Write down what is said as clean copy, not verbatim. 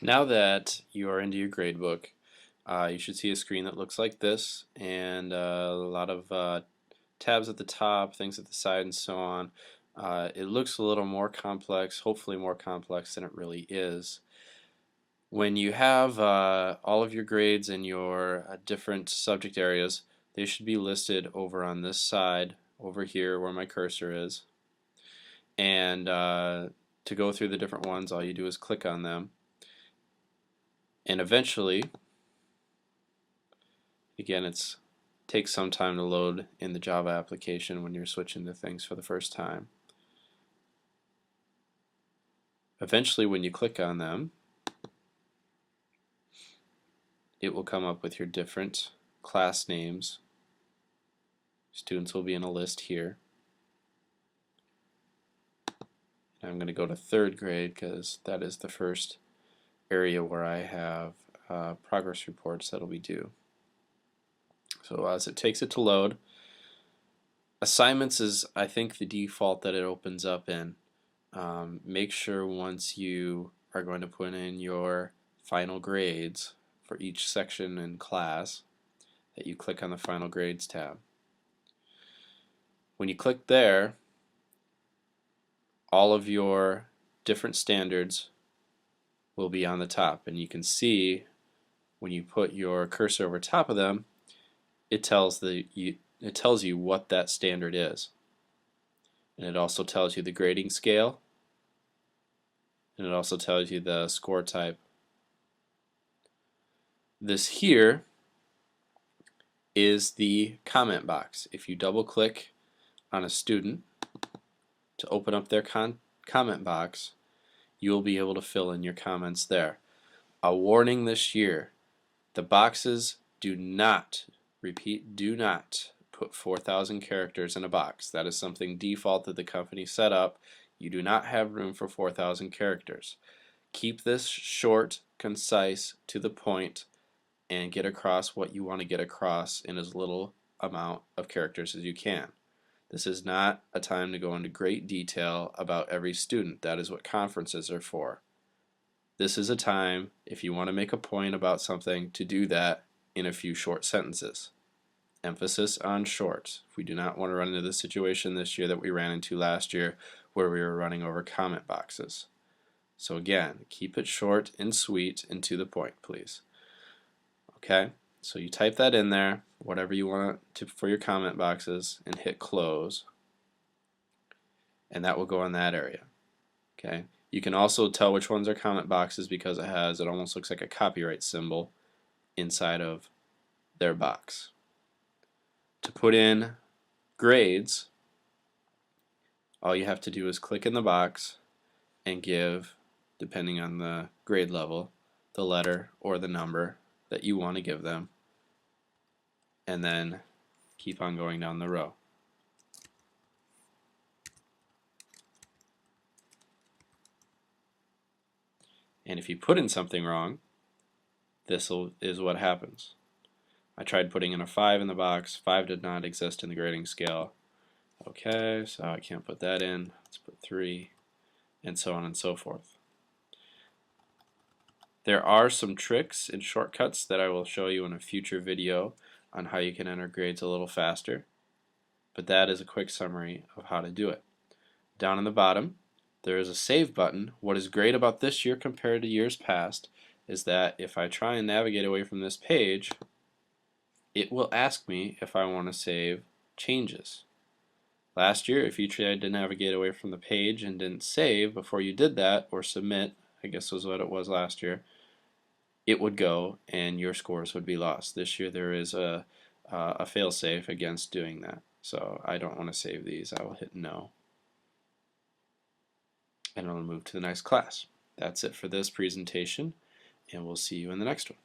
Now that you are into your gradebook, you should see a screen that looks like this, and a lot of tabs at the top, things at the side, and so on. It looks a little more complex, hopefully more complex than it really is. When you have all of your grades in your different subject areas, they should be listed over on this side, over here where my cursor is. And to go through the different ones, all you do is click on them. And eventually, again, it takes some time to load in the Java application when you're switching to things for the first time. Eventually, when you click on them, it will come up with your different class names. Students will be in a list here. I'm going to go to third grade because that is the first area where I have progress reports that'll be due. So as it takes it to load, assignments is, I think, the default that it opens up in. Make sure once you are going to put in your final grades for each section in class that you click on the Final Grades tab. When you click there, all of your different standards will be on the top, and you can see when you put your cursor over top of them, it tells you what that standard is. And it also tells you the grading scale, and it also tells you the score type. This here is the comment box. If you double click on a student to open up their comment box, you will be able to fill in your comments there. A warning this year, the boxes do not, repeat, do not put 4,000 characters in a box. That is something default that the company set up. You do not have room for 4,000 characters. Keep this short, concise, to the point, and get across what you want to get across in as little amount of characters as you can. This is not a time to go into great detail about every student. That is what conferences are for. This is a time, if you want to make a point about something, to do that in a few short sentences. Emphasis on short. We do not want to run into the situation this year that we ran into last year where we were running over comment boxes. So again, keep it short and sweet and to the point, please. Okay, so you type that in there, whatever you want to for your comment boxes, and hit close, and that will go in that area. Okay, you can also tell which ones are comment boxes because it almost looks like a copyright symbol inside of their box. To put in grades, all you have to do is click in the box and give, depending on the grade level, the letter or the number that you want to give them, and then keep on going down the row. And if you put in something wrong, this is what happens. I tried putting in a 5 in the box. 5 did not exist in the grading scale. Okay, so I can't put that in. Let's put 3, and so on and so forth. There are some tricks and shortcuts that I will show you in a future video on how you can enter grades a little faster, but that is a quick summary of how to do it. Down in the bottom, there is a save button. What is great about this year compared to years past is that if I try and navigate away from this page, it will ask me if I want to save changes. Last year, if you tried to navigate away from the page and didn't save before you did that, or submit, I guess was what it was last year, it would go and your scores would be lost. This year there is a fail-safe against doing that. So I don't want to save these. I will hit no. And I'll move to the next class. That's it for this presentation, and we'll see you in the next one.